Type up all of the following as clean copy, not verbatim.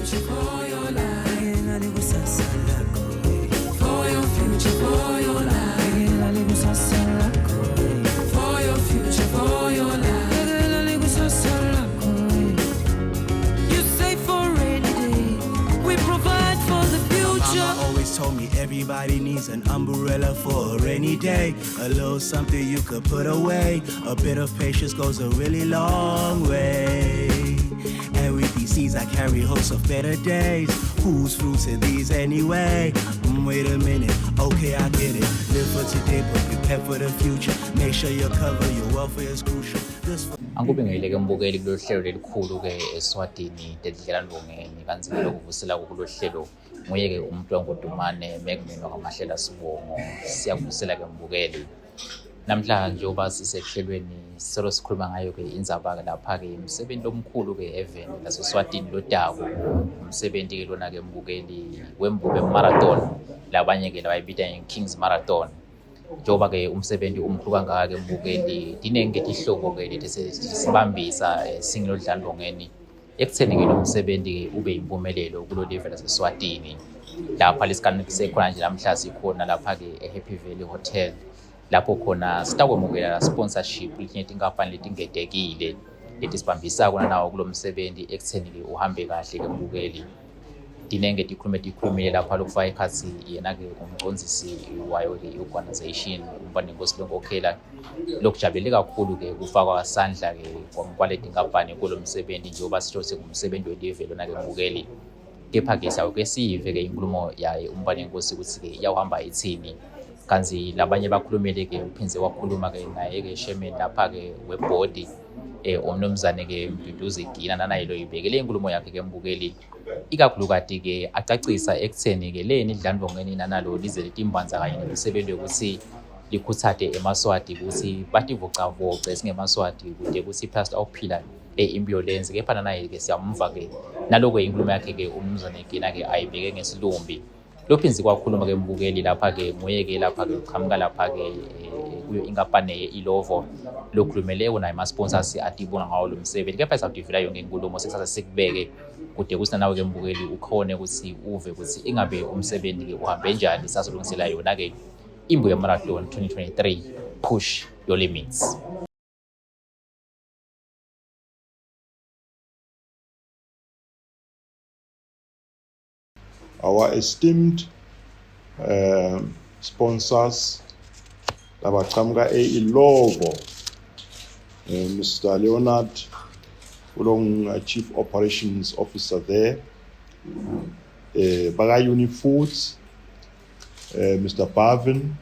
future, for your life. For your future, for your life. For your future, for your life. You save for rainy day. We provide for the future. Mama always told me everybody needs an umbrella for a rainy day. A little something you could put away. A bit of patience goes a really long way. And with these seeds I carry hopes of better days. Whose fruits are these anyway? Wait a minute, okay I get it. Live for today but prepare for the future. Make sure you cover your welfare is crucial. Angikubingelele ke mbukeli kulolu hlelo lelikhulu ke eSwatini Telidlelantfongeni kanzima lokuvusela kulolu hlelo nguye ke umuntu wangodumane mekumina kwamahlela sibongo siyakuvusela ke mbukeli namhlanje njengoba sisehlelweni solo sikhuluma ngayo ke indzaba lapha ke umsebenzi omkhulu ke event laseSwatini lodako umsebenzi ke lona ke mbukeli wembube marathon labanye ke labayibita Kings Marathon njengoba ke umsebenzi omkhulu kangaka ke mbukeli dinenge ihlobo ke lethi sibambisa singilodlandongeni ekutheni ke lo msebenzi ube impumelelo kulo level laseSwatini lapha lesikanise khona nje namhla sikhona lapha ke eHappy Valley Hotel lapho khona sitakwemukela sponsorship litinye tinkampani letingedekile lethi sibambisa kona nawo kulo msebenzi ekutheni ke uhambe kahle ke mbukeli dinenge dikhulumile lapha lokufaka ikhathi yena ke umcondzisi wayo le organization umbane Nkosi lonkokhela lokujabule kakhulu ke kufaka sandla ke kwaleti inkampani kulo msebenzi njengoba sitho sengumsebenzi welevel lona ke mbukeli kepha ke sawo ke sive ke inkulumo yaye umbane Nkosi ukuthi ke yawuhamba ithini kanzi labanye bakhulumile ke uphinze wakhuluma ke naye ke chairman lapha ke weboard omnomzane ke Mduduzi Gina nanaye lo ibekele inkulumo yakhe ke mbukeli ikakhulukati ke acacisa ekutheni ke leni idlandongeni nanalo lize litimbanza kanye nemisebenzi yokuthi likhuthade eMaswati ukuthi bativocavoce singeMaswati kude ukuthi pastor awuphila impilo lenze kepha naye ke siyamva ke naloko inkulumo yakhe ke umnumzane Gina ke ayibeke ngesilumbi lophinzi kwakhuluma ke mbukeli lapha ke nguye ke lapha ke uqhamuka lapha ke kuyo inkampani yeIlovo lokhulumele wona ama-sponsors atibona ngawo lo msebenzi kepha isawudivila yonke inkulumo sesathatha sikubeke kude kuthi nawe ke mbukeli ukhone ukuthi uve ukuthi ingabe umsebenzi ke uhambe njani sasolungisela yona ke Imbube Marathon 2023 push your limits. Our esteemed sponsors, Labachamga Ilovo, Mr. Leonard Ulong, Chief Operations Officer there, Bagayuni Foods, Mr. Pavin,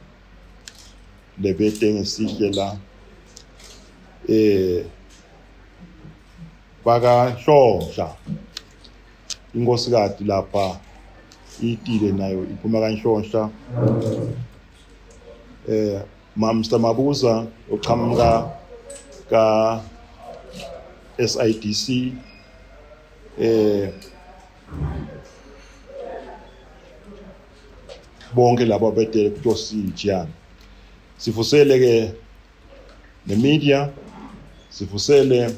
Lebeteng Sichela, Baga Shosha, Ingosgati Lapa. Itile nayo iphuma kanhlonhla Mr. Mabuza oqhamuka ka SIDC bonke labo bethe kutosijana sifusele ke ne media sifusele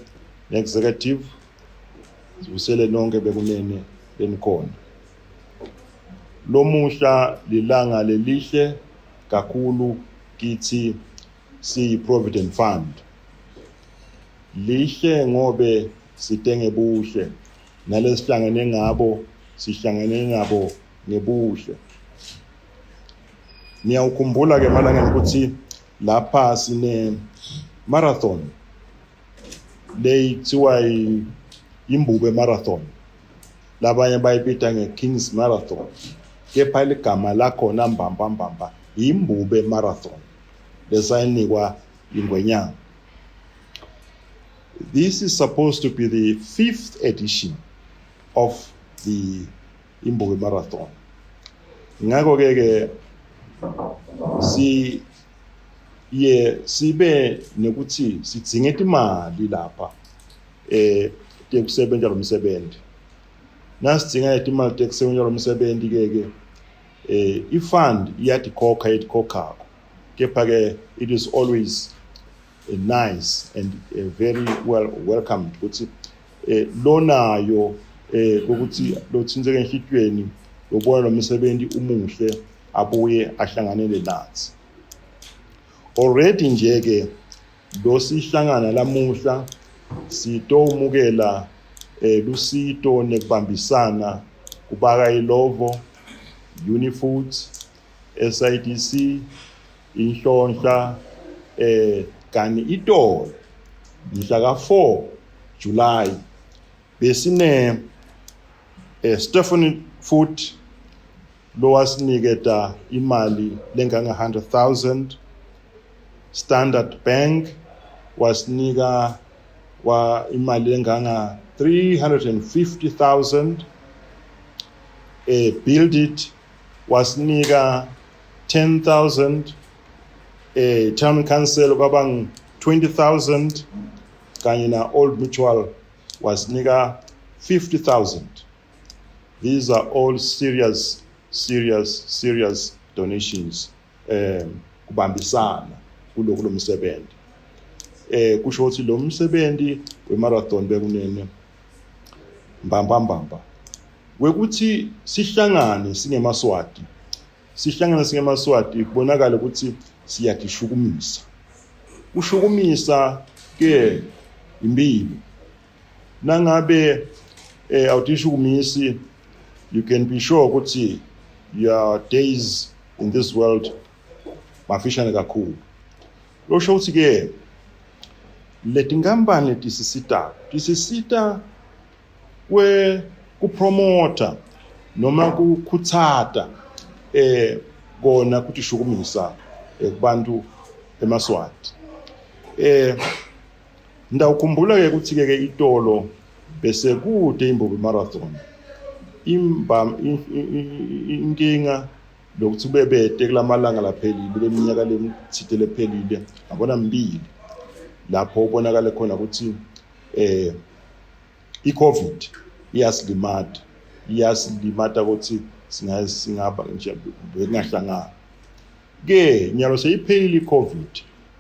ne executive sifusele nonke bekunene lenikhona lomusha lilanga lelihle kakhulu kithi si Provident Fund lihle ngobe sitenge buhle nalesihlangene ngabo sihlangene ngabo ngebuhle niyawukhumbula ke malanga ukuthi lapha sine marathon leyithiwa Imbube Marathon labanye bayibita ngeKings Marathon kepha igama lakhona mbamba Imbube Marathon lesayinikwa ingwenyanga. This is supposed to be the 5th edition of the Imbube Marathon. Ngako ke sibe nekuthi sidzinge imali lapha tekusebenza lo msebenzi. Nasidzinga imali tekusebenza lo msebenzi ke ifund iyadikhokha kepha ke it is always nice and very welcomed ukuthi lonayo ukuthi lothinzeke enhlitweni ubona lo msebenzi umuhle abuye ahlanganele nathi. Already nje ke losihlangana lamuhla sitomukela lusito nekubambisana kubaka ilovo, Unifoods, SIDC, Inhlonhla kani itolo mhla ka4 July besine Stephen Food lo wasiniketa imali lenganga 100,000. Standard Bank wasinika imali lenganga 350,000. Build It wasinika 10,000. Town Council kwabang 20,000 kanye na Old Mutual wasinika 50,000. These are all serious donations kubambisana kulo msebenzi. Kusho ukuthi lo msebenzi wemarathon bekunene mbamba wekuthi sihlangane singemaswati kubonakala ukuthi siyakishukumisa. Ushukumisa ke imbibi nangabe awutishukumisi, you can be sure ukuthi your days in this world mafishane kakhulu. Lo sho ukuthi ke letinkampani tisisita kupromota noma kukhutsata kona kutishukumisa kubantu emaswati. Ndawukhumbula ke ukuthi ke itolo bese kude Imbube marathon inkinga lokuthi bebete kulamalanga laphelile leminyaka lemithite lephelile abona mbili lapho ubonakala khona ukuthi iCovid iyasilimata ukuthi singaba nje bengahlangana ke nyalo seyiphelile iCovid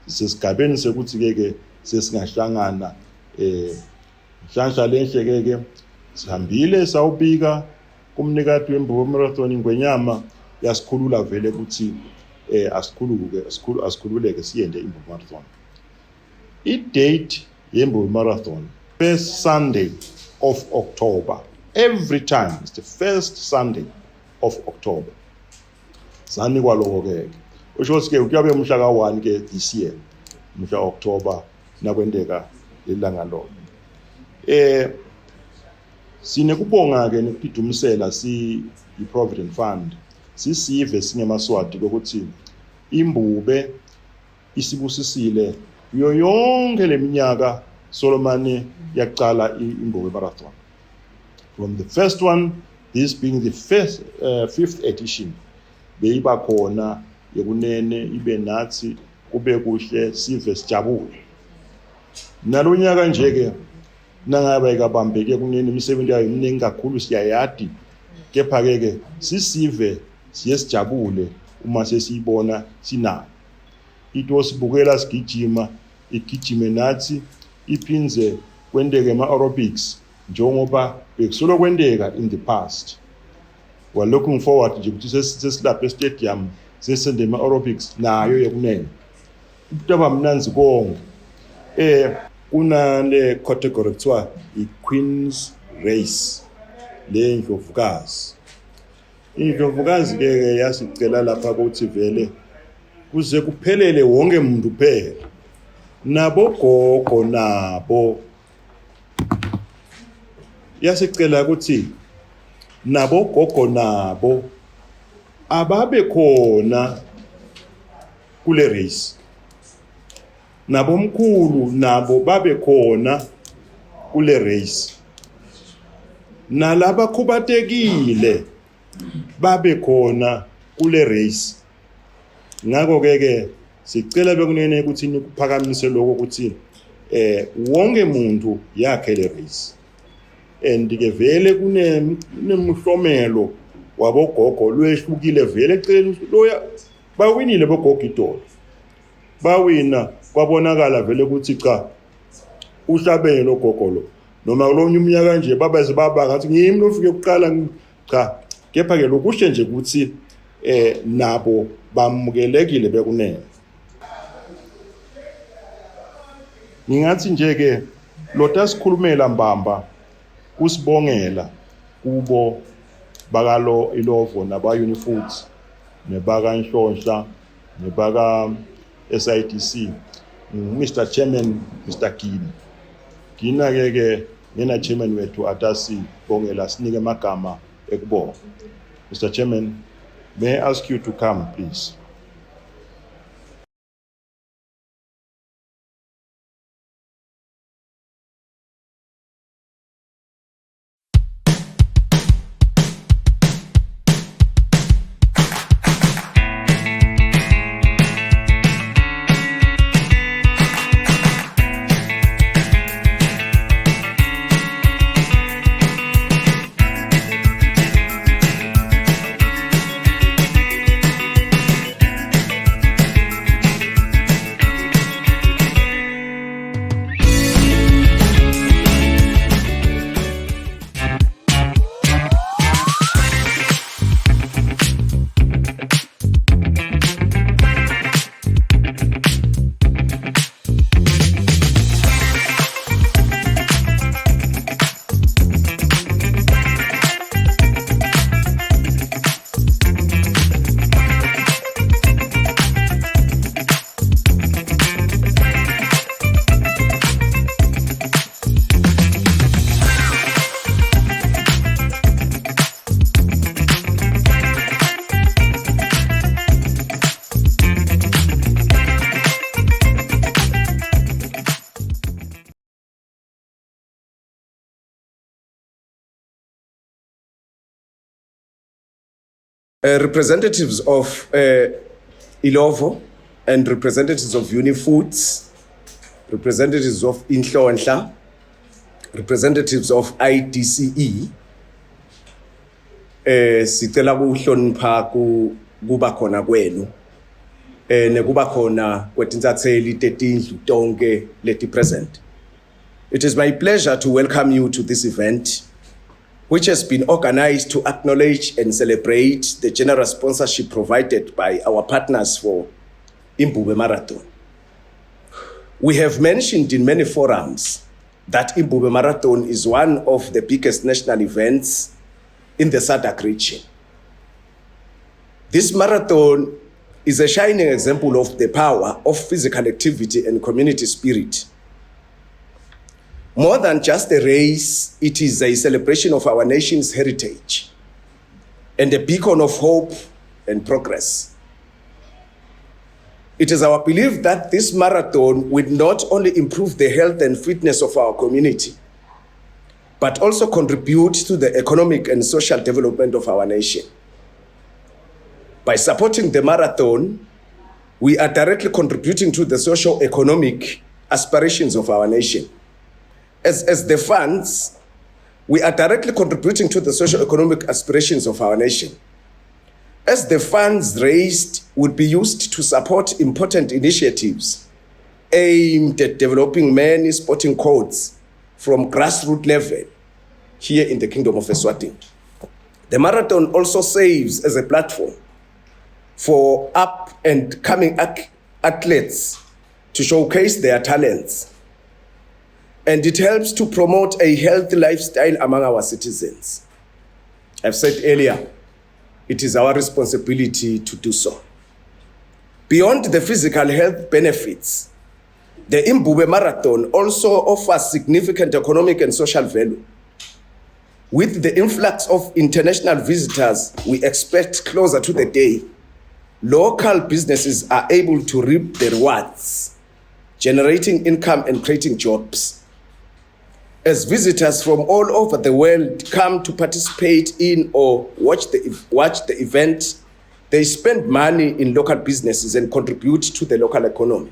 sesigabeni sekuthi ke sesingahlangana nhlanhla lenhle ke sihambile sawubika kumnikati weMbube marathon ingwenyama yasikhulula vele ukuthi asikhululeke siyende Imbube marathon. I-date yeMbube marathon first Sunday of October. Every time it's the first Sunday of October. Sanikwa lokho ke usho ke kuyabe umhla ka1 ke this year umhla October nakwendeka lelanga lo. Sinekubonga ke nekudumisela i-Provident Fund sisive singemaswati ukuthi Imbube isibusisile yo yonke leminyaka Solomon yaqala Imbube marathon. From the first one, this being the first 5th edition, beyiba khona yekunene ibe nathi kube kuhle sive sijabule. Nalonyaka nje ke nangaba ikabambeke kunene imisebenzi yayo iminingi kakhulu siyayadi kepha ke sisive siyesijabule uma sesiyibona sinayo. Ito sibukela sigijima igijime nathi iphinze kwendeke ama-aerobics njengoba bekusolo kwendeka in the past. We're looking forward nje ukuthi sesilapha stadium sesende ama-aerobics nayo yekunene kutaba mnanzi konke. Kuna le category kuthiwa i-Queen's Race le Ndlovukazi. Indlovukazi ke yasicela lapha ukuthi vele kuze kuphelele wonke umuntu phela nabo gogo nabo yasicela ukuthi nabo gogo nabo ababe khona kule race, nabo mkhulu nabo babe khona kule race, nalaba khubatekile babe khona kule race. Ngakho ke sicela bekunene ukuthi nikuphakamise lokho ukuthi wonke umuntu yakhe le race. And ke vele kunemhlomelo wabogogo lwehlukile vele eceleni loya bawinile bogogo itolo. Bawina kwabonakala vele ukuthi cha uhlabene logogo lo noma kulomnye umnyaka nje babaze baba ngathi ngimi lofike ukuqala cha kepha ke lokushe nje ukuthi nabo bamukelekile bekunene. Ngingathi nje ke lota sikhulumela mbamba kusibongela kubo bakalo ilovo naba Unifoods nebaka Nhlonhla nebaka SIDC Mr Chairman Mr Gina ke ngena chairman wethu atasi bongela sinike amagama ekubonga. Mr Chairman, may I ask you to come please? Representatives of Ilovo and representatives of Unifoods, representatives of Inhlonhla, representatives of IDCE, sicela ukuhlonipha kuba khona kwenu nekuba khona kwetintatheli tetindlu tonke leti present. It is my pleasure to welcome you to this event, which has been organized to acknowledge and celebrate the generous sponsorship provided by our partners for Imbube Marathon. We have mentioned in many forums that Imbube Marathon is one of the biggest national events in the SADC region. This marathon is a shining example of the power of physical activity and community spirit. More than just a race, it is a celebration of our nation's heritage and a beacon of hope and progress. It is our belief that this marathon will not only improve the health and fitness of our community, but also contribute to the economic and social development of our nation. By supporting the marathon, we are directly contributing to the socio-economic aspirations of our nation. As the funds, we are directly contributing to the socio-economic aspirations of our nation. As the funds raised would be used to support important initiatives aimed at developing many sporting codes from grassroots level here in the Kingdom of Eswatini. The marathon also serves as a platform for up and coming athletes to showcase their talents. And it helps to promote a healthy lifestyle among our citizens. I've said earlier, it is our responsibility to do so. Beyond the physical health benefits, the Imbube Marathon also offers significant economic and social value. With the influx of international visitors we expect closer to the day, local businesses are able to reap the rewards, generating income and creating jobs. As visitors from all over the world come to participate in or watch the event, they spend money in local businesses and contribute to the local economy.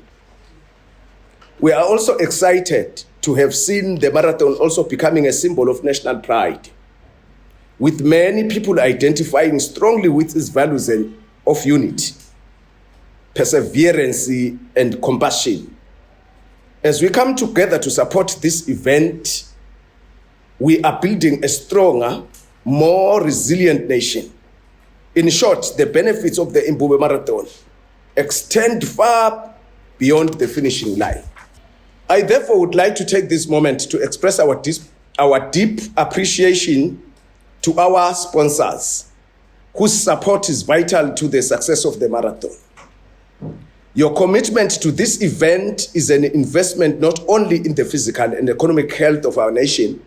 We are also excited to have seen the marathon also becoming a symbol of national pride, with many people identifying strongly with its values of unity, perseverance, and compassion. As we come together to support this event, we are building a stronger, more resilient nation. In short, the benefits of the Imbube Marathon extend far beyond the finishing line. I therefore would like to take this moment to express our deep appreciation to our sponsors, whose support is vital to the success of the marathon. Your commitment to this event is an investment not only in the physical and economic health of our nation,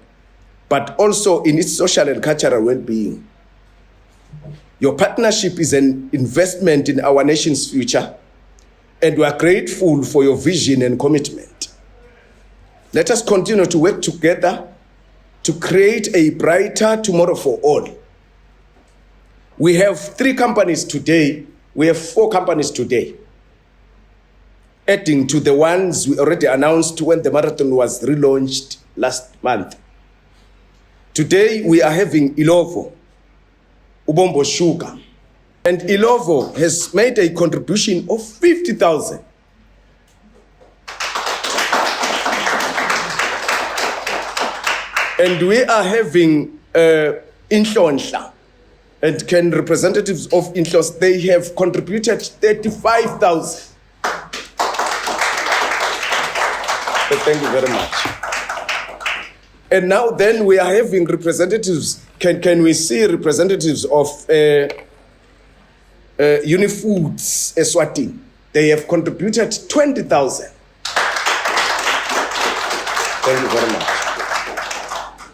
but also in its social and cultural well-being. Your partnership is an investment in our nation's future, and we are grateful for your vision and commitment. Let us continue to work together to create a brighter tomorrow for all. We have 4 companies today, adding to the ones we already announced when the marathon was relaunched last month. Today, we are having Ilovo, Ubombo Sugar, and Ilovo has made a contribution of 50,000. And we are having Inhlonhla, and can representatives of Inhlos, they have contributed 35,000. Thank you very much. And now then we are having representatives, can we see representatives of Unifoods Eswatini? They have contributed 20,000. Thank you very much.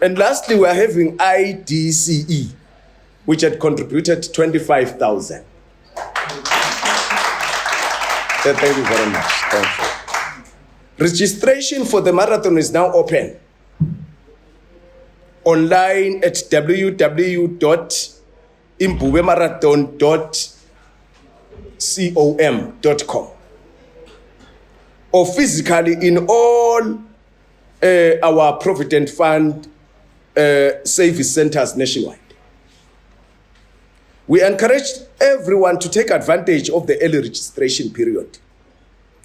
And lastly, we are having IDCE, which had contributed 25,000. Thank you very much. Thank you. Registration for the marathon is now open online at www.imbubemarathon.com or physically in all our Provident Fund service centers nationwide. We encourage everyone to take advantage of the early registration period,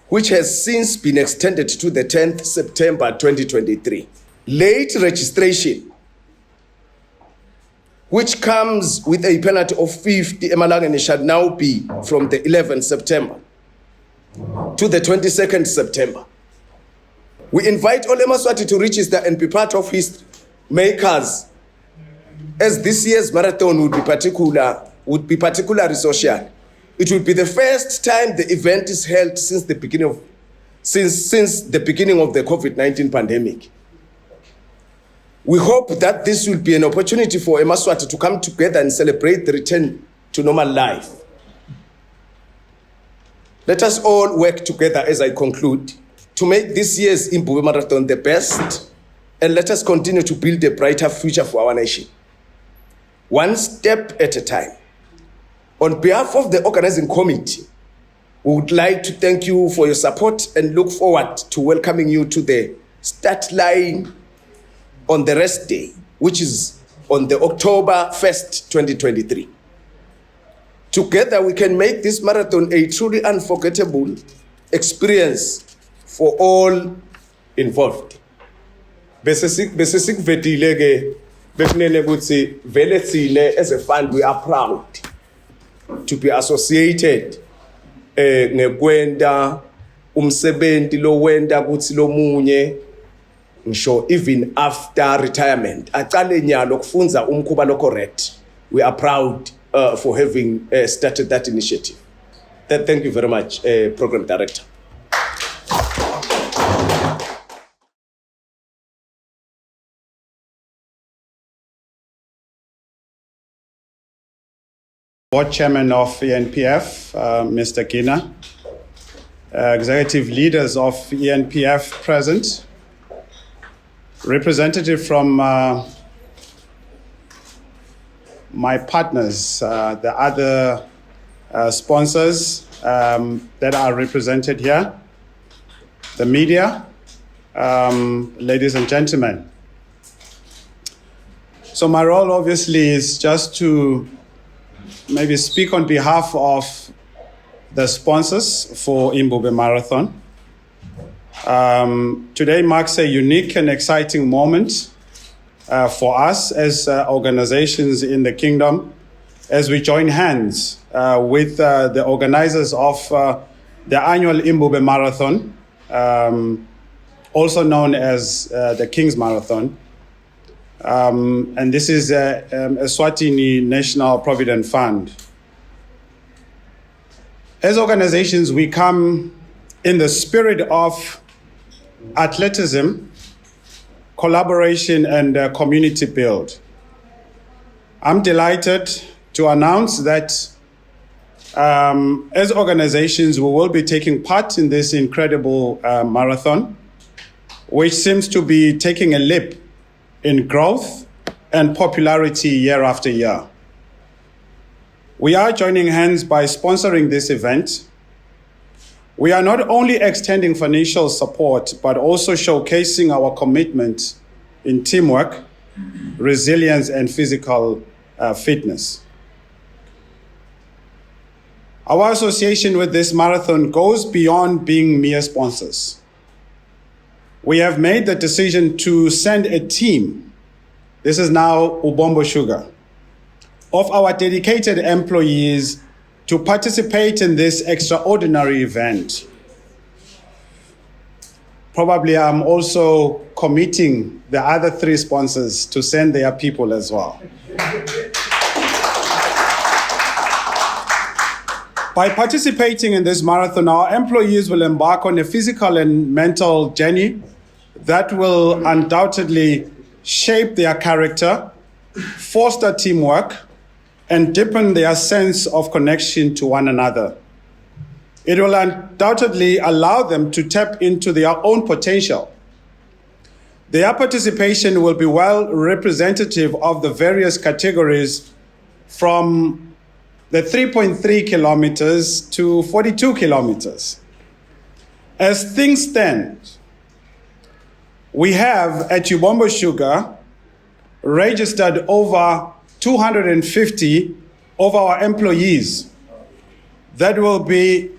which has since been extended to the 10th September 2023. Late registration, which comes with a penalty of 50 emalangeni, shall now be from the 11th September to the 22nd September. We invite all Yemaswati to register and be part of history makers, as this year's marathon would be particularly social. It will be the first time the event is held since the beginning of the COVID-19 pandemic. We hope that this will be an opportunity for Yemaswati to come together and celebrate the return to normal life. Let us all work together, as I conclude, to make this year's Imbube Marathon the best, and let us continue to build a brighter future for our nation, one step at a time. On behalf of the organizing committee, we would like to thank you for your support and look forward to welcoming you to the start line on the rest day, which is on the October 1st, 2023. Together, we can make this marathon a truly unforgettable experience for all involved. Bese sikvedile ke bekunene ukuthi vele thine as a fund we are proud to be associated nekwenda umsebenzi lo wenda kuthi lo munye ngisho even after retirement aqale nyalo kufunza umkhuba lo correct. We are proud for having started that initiative. Thank you very much, Program Director. Board Chairman of ENPF, Mr. Gina, executive leaders of ENPF present, representative from my partners, the other sponsors that are represented here, the media, ladies and gentlemen. So my role obviously is just to maybe speak on behalf of the sponsors for Imbube Marathon. Today marks a unique and exciting moment for us as organizations in the kingdom as we join hands with the organizers of the annual Imbube Marathon, also known as the King's Marathon. And this is a Eswatini National Provident Fund. As organizations, we come in the spirit of athleticism, collaboration, and community build. I'm delighted to announce that as organizations, we will be taking part in this incredible marathon, which seems to be taking a leap in growth and popularity year after year. We are joining hands by sponsoring this event. We are not only extending financial support, but also showcasing our commitment in teamwork, resilience, and physical fitness. Our association with this marathon goes beyond being mere sponsors. We have made the decision to send a team, this is now Ubombo Sugar, of our dedicated employees to participate in this extraordinary event. Probably I'm also committing the other 3 sponsors to send their people as well. By participating in this marathon, our employees will embark on a physical and mental journey that will undoubtedly shape their character, foster teamwork, and deepen their sense of connection to one another. It will undoubtedly allow them to tap into their own potential. Their participation will be well representative of the various categories from the 3.3 kilometers to 42 kilometers. As things stand, we have at Ubombo Sugar registered over 250 of our employees that will be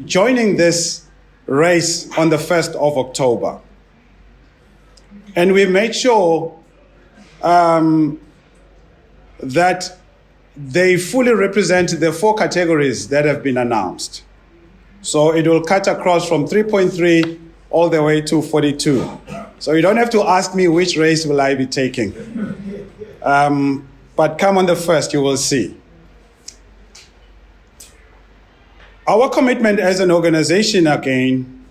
joining this race on the 1st of October. And we make sure that they fully represent the 4 categories that have been announced. So it will cut across from 3.3 all the way to 42. So you don't have to ask me which race will I be taking. But come on the 1st, you will see. Our commitment as an organization, again,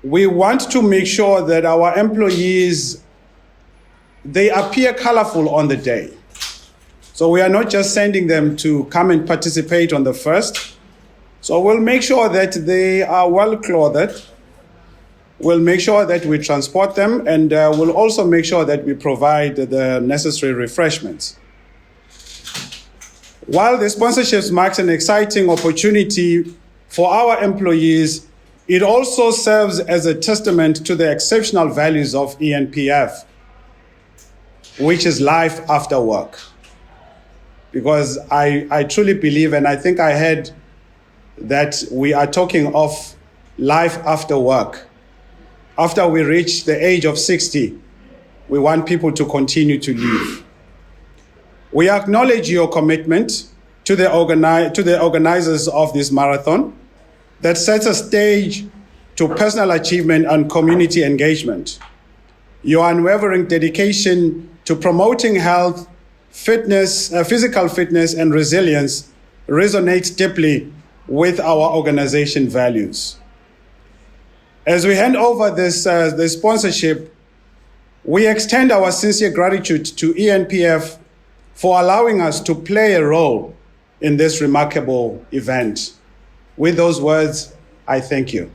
we want to make sure that our employees, they appear colorful on the day. So we are not just sending them to come and participate on the 1st. So we'll make sure that they are well clothed. We'll make sure that we transport them, and we'll also make sure that we provide the necessary refreshments. While the sponsorships marks an exciting opportunity for our employees, it also serves as a testament to the exceptional values of ENPF, which is life after work. Because I truly believe, and I think I heard that we are talking of life after work. After we reach the age of 60, we want people to continue to live. We acknowledge your commitment to the organizers of this marathon that sets a stage to personal achievement and community engagement. Your unwavering dedication to promoting health, fitness, physical fitness, and resilience resonates deeply with our organization values. As we hand over this sponsorship, we extend our sincere gratitude to ENPF for allowing us to play a role in this remarkable event. With those words, I thank you.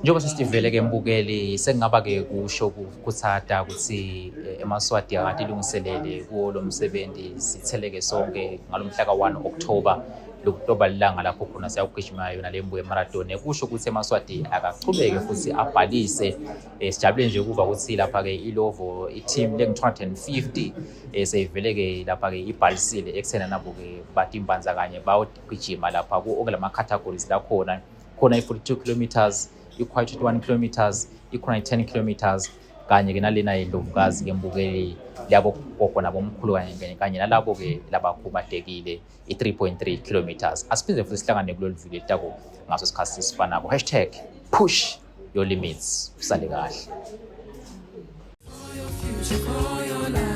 Njengoba sesivele ke mbukeli sekungaba ke kusho kuthata ukuthi eMaswati akade ilungiselele kuwo lo msebenzi sitheleke sonke ngalomhla ka1 October lokutoba lilanga lapho khona siyakugijima yona le Imbube marathon kusho ukuthi eMaswati akachubeke futhi abhalise sijabule nje ukuva ukuthi lapha ke ilovo i-team le-250 seyivele ke lapha ke ibhalisile eksena nabo ke bathi imbanza kanye bawugijima lapha kulama categories la khona i-42 kilometers, i-21 kilometers, ikhona i-10 kilometers kanye ke nalena indlovukazi ke Imbube labo kokhona bomkhulu kanye nalabo ke labakhubatekile i-3.3 kilometers. Asiphinde futhi sihlangane kulolu video litako ngaso isikhathi sifanako #push your limits usale kahle. For your future, for your life.